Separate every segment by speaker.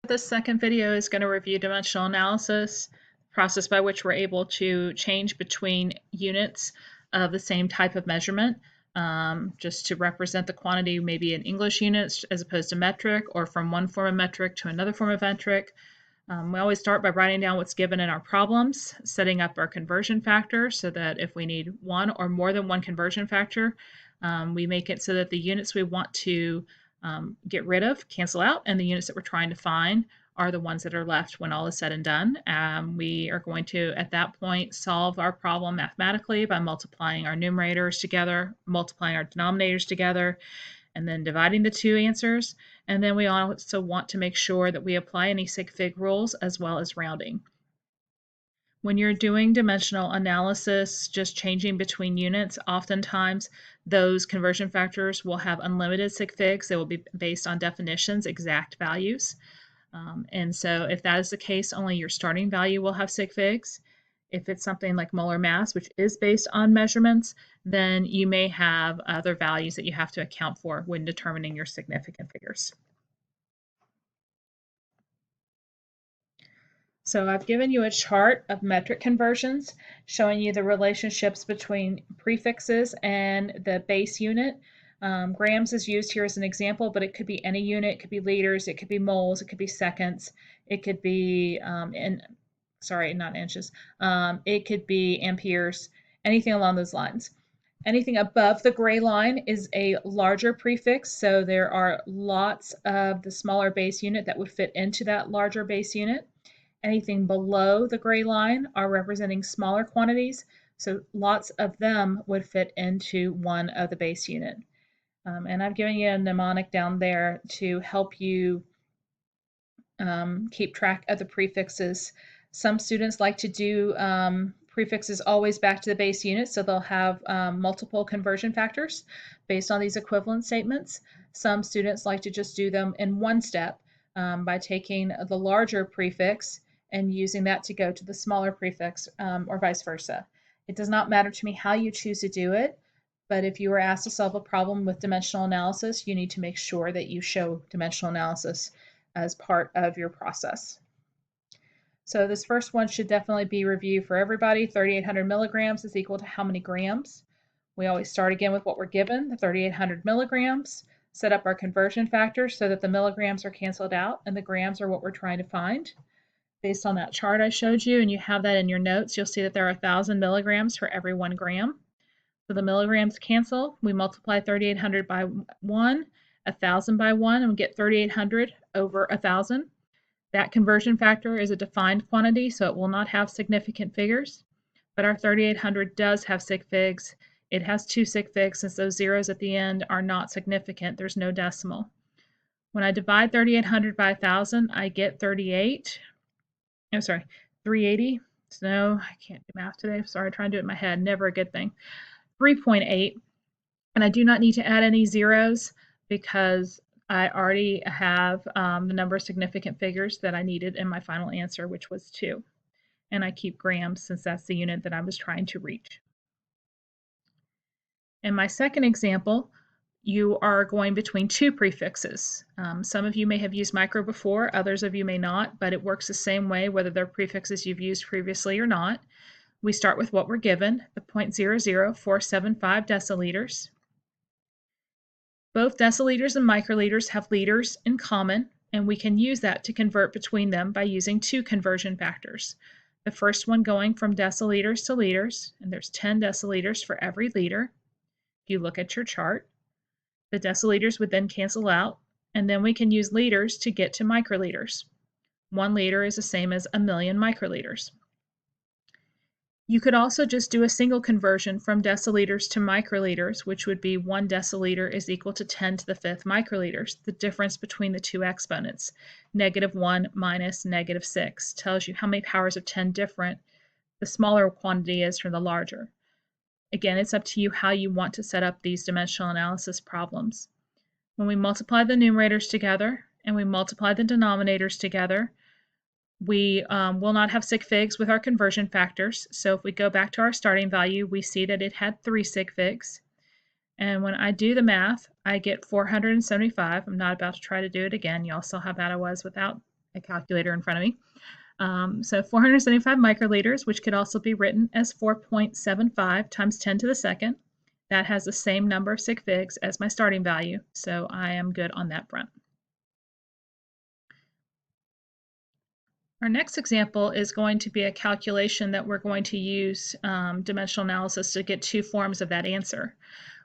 Speaker 1: This second video is going to review dimensional analysis, the process by which we're able to change between units of the same type of measurement, just to represent the quantity maybe in English units as opposed to metric, or from one form of metric to another form of metric. We always start by writing down what's given in our problems, setting up our conversion factor so that if we need one or more than one conversion factor, we make it so that the units we want to get rid of cancel out, and the units that we're trying to find are the ones that are left when all is said and done. We are going to, at that point, solve our problem mathematically by multiplying our numerators together, multiplying our denominators together, and then dividing the two answers. And then we also want to make sure that we apply any sig fig rules as well as rounding. When you're doing dimensional analysis, just changing between units, oftentimes those conversion factors will have unlimited sig figs. They will be based on definitions, exact values. And so if that is the case, only your starting value will have sig figs. If it's something like molar mass, which is based on measurements, then you may have other values that you have to account for when determining your significant figures. So I've given you a chart of metric conversions showing you the relationships between prefixes and the base unit. Grams is used here as an example, but it could be any unit. It could be liters, it could be moles, it could be seconds, it could be not inches. It could be amperes, anything along those lines. Anything above the gray line is a larger prefix, so there are lots of the smaller base unit that would fit into that larger base unit. Anything below the gray line are representing smaller quantities, so lots of them would fit into one of the base unit. And I've given you a mnemonic down there to help you keep track of the prefixes. Some students like to do prefixes always back to the base unit, so they'll have multiple conversion factors based on these equivalent statements. Some students like to just do them in one step by taking the larger prefix and using that to go to the smaller prefix, or vice versa. It does not matter to me how you choose to do it, but if you were asked to solve a problem with dimensional analysis, you need to make sure that you show dimensional analysis as part of your process. So this first one should definitely be reviewed for everybody. 3,800 milligrams is equal to how many grams? We always start again with what we're given, the 3,800 milligrams, set up our conversion factors so that the milligrams are canceled out and the grams are what we're trying to find. Based on that chart I showed you, and you have that in your notes, you'll see that there are 1,000 milligrams for every 1 gram. So the milligrams cancel. We multiply 3,800 by 1, 1,000 by 1, and we get 3,800 over 1,000. That conversion factor is a defined quantity, so it will not have significant figures. But our 3,800 does have sig figs. It has 2 sig figs since those zeros at the end are not significant. There's no decimal. When I divide 3,800 by 1,000, I get 380. So I can't do math today. Sorry, trying to do it in my head. Never a good thing. 3.8. And I do not need to add any zeros because I already have the number of significant figures that I needed in my final answer, which was 2. And I keep grams since that's the unit that I was trying to reach. In my second example, you are going between 2 prefixes. Some of you may have used micro before, others of you may not, but it works the same way whether they're prefixes you've used previously or not. We start with what we're given, the 0.00475 deciliters. Both deciliters and microliters have liters in common, and we can use that to convert between them by using 2 conversion factors. The first one going from deciliters to liters, and there's 10 deciliters for every liter. If you look at your chart, the deciliters would then cancel out, and then we can use liters to get to microliters. 1 liter is the same as 1,000,000 microliters. You could also just do a single conversion from deciliters to microliters, which would be 1 deciliter is equal to 10 to the 5th microliters. The difference between the two exponents, -1 minus -6, tells you how many powers of 10 different the smaller quantity is from the larger. Again, it's up to you how you want to set up these dimensional analysis problems. When we multiply the numerators together and we multiply the denominators together, we will not have sig figs with our conversion factors. So if we go back to our starting value, we see that it had 3 sig figs. And when I do the math, I get 475. I'm not about to try to do it again. Y'all saw how bad I was without a calculator in front of me. So 475 microliters, which could also be written as 4.75 times 10 to the second. That has the same number of sig figs as my starting value, so I am good on that front. Our next example is going to be a calculation that we're going to use dimensional analysis to get two forms of that answer.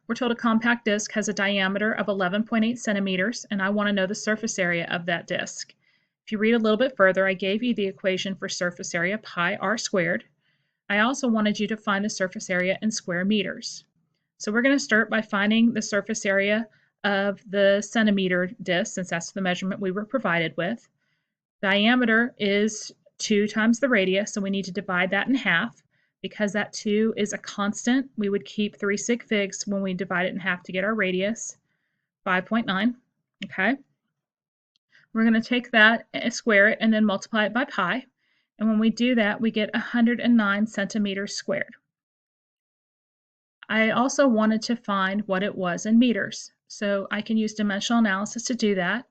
Speaker 1: We're told a compact disk has a diameter of 11.8 centimeters, and I want to know the surface area of that disk. If you read a little bit further, I gave you the equation for surface area, pi r squared. I also wanted you to find the surface area in square meters. So we're going to start by finding the surface area of the centimeter disk, since that's the measurement we were provided with. Diameter is 2 times the radius, so we need to divide that in half. Because that 2 is a constant, we would keep 3 sig figs when we divide it in half to get our radius, 5.9. Okay. We're going to take that, square it, and then multiply it by pi. And when we do that, we get 109 centimeters squared. I also wanted to find what it was in meters. So I can use dimensional analysis to do that.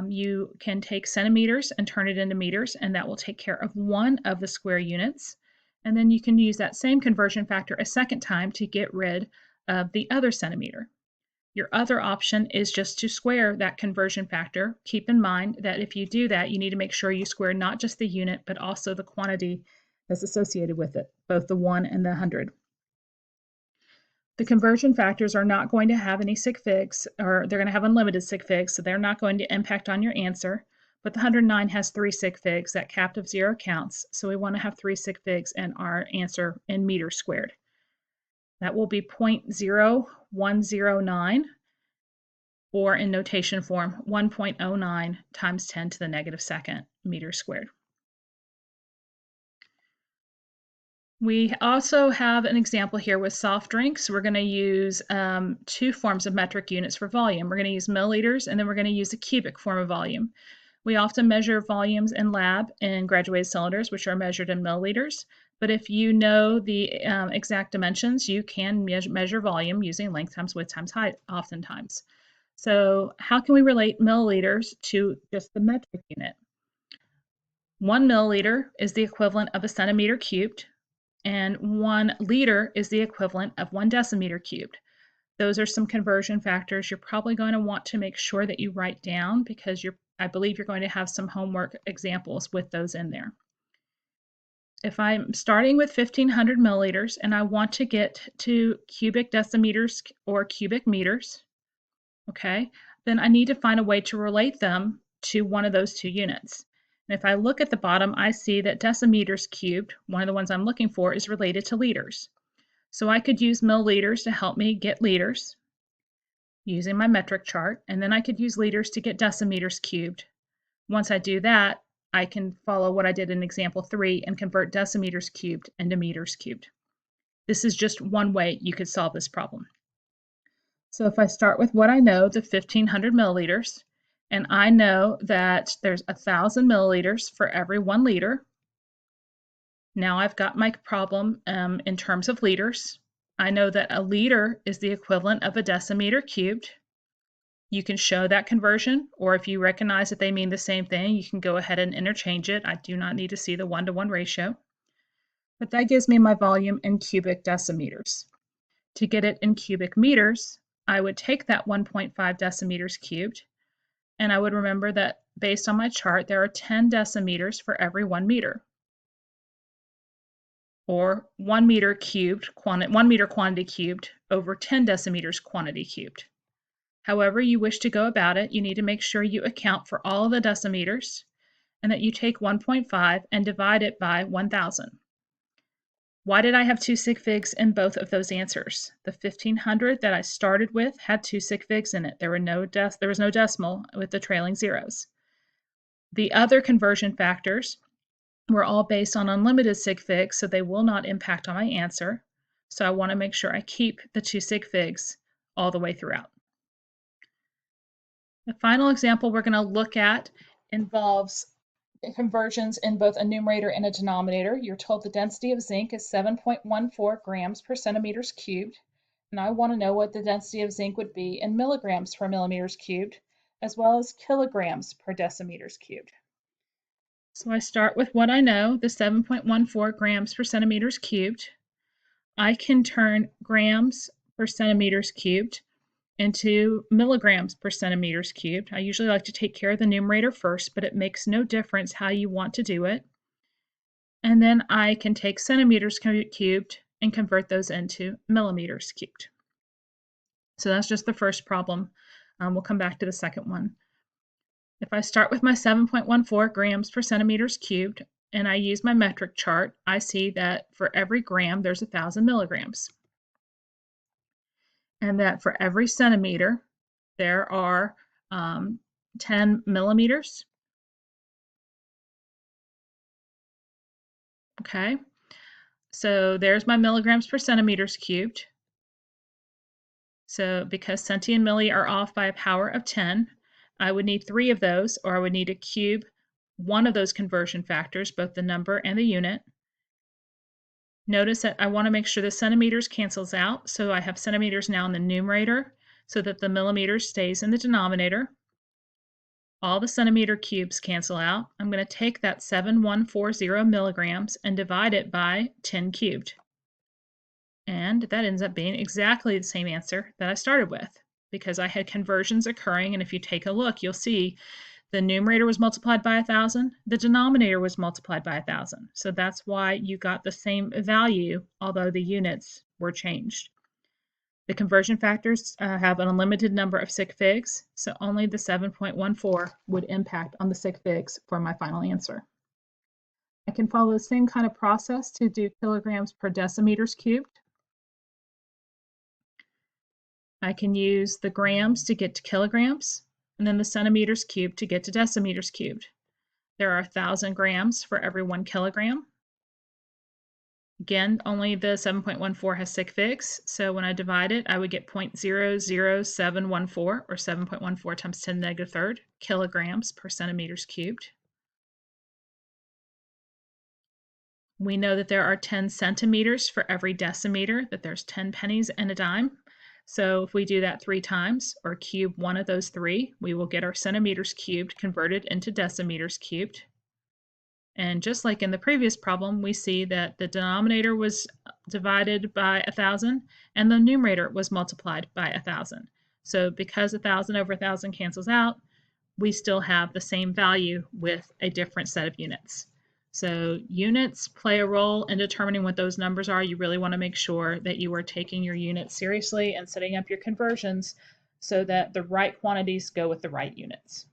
Speaker 1: You can take centimeters and turn it into meters, and that will take care of one of the square units. And then you can use that same conversion factor a second time to get rid of the other centimeter. Your other option is just to square that conversion factor. Keep in mind that if you do that, you need to make sure you square not just the unit, but also the quantity that's associated with it, both the 1 and the 100. The conversion factors are not going to have any sig figs, or they're going to have unlimited sig figs, so they're not going to impact on your answer. But the 109 has 3 sig figs. That capped of 0 counts, so we want to have 3 sig figs in our answer in meters squared. That will be 0.0109, or in notation form, 1.09 times 10 to the negative second meters squared. We also have an example here with soft drinks. We're going to use two forms of metric units for volume. We're going to use milliliters, and then we're going to use a cubic form of volume. We often measure volumes in lab in graduated cylinders, which are measured in milliliters. But if you know the exact dimensions, you can measure volume using length times width times height oftentimes. So how can we relate milliliters to just the metric unit? 1 milliliter is the equivalent of a centimeter cubed, and 1 liter is the equivalent of 1 decimeter cubed. Those are some conversion factors you're probably going to want to make sure that you write down, because I believe you're going to have some homework examples with those in there. If I'm starting with 1500 milliliters and I want to get to cubic decimeters or cubic meters, okay, then I need to find a way to relate them to one of those two units. And if I look at the bottom, I see that decimeters cubed, one of the ones I'm looking for, is related to liters. So I could use milliliters to help me get liters using my metric chart, and then I could use liters to get decimeters cubed. Once I do that, I can follow what I did in example 3 and convert decimeters cubed into meters cubed. This is just one way you could solve this problem. So if I start with what I know, the 1500 milliliters, and I know that there's 1,000 milliliters for every 1 liter. Now I've got my problem in terms of liters. I know that a liter is the equivalent of a decimeter cubed. You can show that conversion, or if you recognize that they mean the same thing, you can go ahead and interchange it. I do not need to see the 1-to-1 ratio. But that gives me my volume in cubic decimeters. To get it in cubic meters, I would take that 1.5 decimeters cubed, and I would remember that based on my chart, there are 10 decimeters for every 1 meter, or 1 meter cubed, 1 meter quantity cubed over 10 decimeters quantity cubed. However you wish to go about it, you need to make sure you account for all of the decimeters, and that you take 1.5 and divide it by 1,000. Why did I have 2 sig figs in both of those answers? The 1500 that I started with had 2 sig figs in it. There was no decimal with the trailing zeros. The other conversion factors were all based on unlimited sig figs, so they will not impact on my answer. So I want to make sure I keep the 2 sig figs all the way throughout. The final example we're going to look at involves conversions in both a numerator and a denominator. You're told the density of zinc is 7.14 grams per centimeters cubed, and I want to know what the density of zinc would be in milligrams per millimeters cubed, as well as kilograms per decimeters cubed. So I start with what I know, the 7.14 grams per centimeters cubed. I can turn grams per centimeters cubed into milligrams per centimeters cubed. I usually like to take care of the numerator first, but it makes no difference how you want to do it. And then I can take centimeters cubed and convert those into millimeters cubed. So that's just the first problem. We'll come back to the second one. If I start with my 7.14 grams per centimeters cubed and I use my metric chart, I see that for every gram there's 1,000 milligrams. And that for every centimeter there are 10 millimeters. Okay, so there's my milligrams per centimeters cubed. So because centi and milli are off by a power of 10, I would need 3 of those, or I would need to cube one of those conversion factors, both the number and the unit. Notice that I want to make sure the centimeters cancels out, so I have centimeters now in the numerator so that the millimeters stays in the denominator. All the centimeter cubes cancel out. I'm going to take that 7,140 milligrams and divide it by 10 cubed. And that ends up being exactly the same answer that I started with, because I had conversions occurring, and if you take a look, you'll see the numerator was multiplied by 1,000, the denominator was multiplied by 1,000. So that's why you got the same value, although the units were changed. The conversion factors have an unlimited number of sig figs, so only the 7.14 would impact on the sig figs for my final answer. I can follow the same kind of process to do kilograms per decimeters cubed. I can use the grams to get to kilograms, and then the centimeters cubed to get to decimeters cubed. There are 1,000 grams for every 1 kilogram. Again, only the 7.14 has sig figs, so when I divide it, I would get 0.00714, or 7.14 times 10 to the negative third, kilograms per centimeters cubed. We know that there are 10 centimeters for every decimeter, that there's 10 pennies and a dime. So if we do that 3 times, or cube one of those 3, we will get our centimeters cubed converted into decimeters cubed. And just like in the previous problem, we see that the denominator was divided by 1,000 and the numerator was multiplied by 1,000. So because 1,000 over 1,000 cancels out, we still have the same value with a different set of units. So units play a role in determining what those numbers are. You really want to make sure that you are taking your units seriously and setting up your conversions so that the right quantities go with the right units.